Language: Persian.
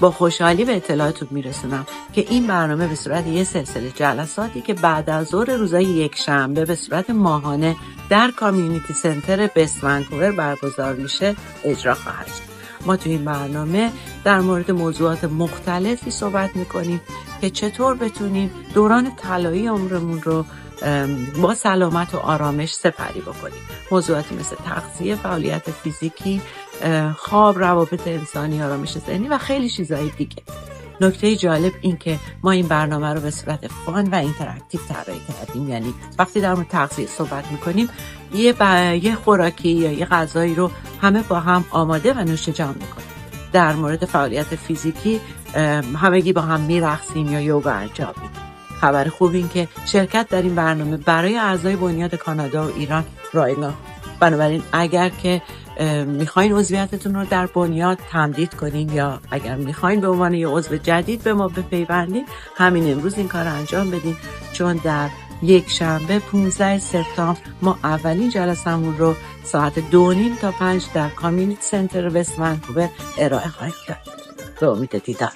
با خوشحالی به اطلاعتون میرسونم که این برنامه به صورت یه سلسله جلساتی که بعد از ظهر روزهای یکشنبه به صورت ماهانه در کامیونیتی سنتر بست ونکوور برگزار میشه اجرا خواهد شد. ما توی این برنامه در مورد موضوعات مختلفی صحبت میکنیم که چطور بتونیم دوران طلایی عمرمون رو با سلامت و آرامش سپری بکنیم. موضوعاتی مثل تغذیه، فعالیت فیزیکی، خواب، روابط انسانی، آرامش ذهنی و خیلی چیزهای دیگه. نکته جالب این که ما این برنامه رو به صورت فان و اینتراکتیو طراحی کردیم، یعنی وقتی در مورد تغذیه صحبت میکنیم یه خوراکی یا یه غذایی رو همه با هم آماده و نوش جان میکنیم. در مورد فعالیت فیزیکی همگی با هم میرقصیم یا یوگا انجام میدیم. خبر خوب این که شرکت در این برنامه برای اعضای بنیاد کانادا و ایران رایگان. بنابراین اگر که میخواین عضویتتون رو در بنیاد تمدید کنین یا اگر میخواین به عنوان یه عضو جدید به ما بپیوندین، همین امروز این کار رو انجام بدین، چون در یکشنبه 15 سپتامبر ما اولین جلسمون رو ساعت 2:30 تا 5 در کامیونیتی سنتر بست ونکوور ارائه خواهیم کرد. به امید دیدار.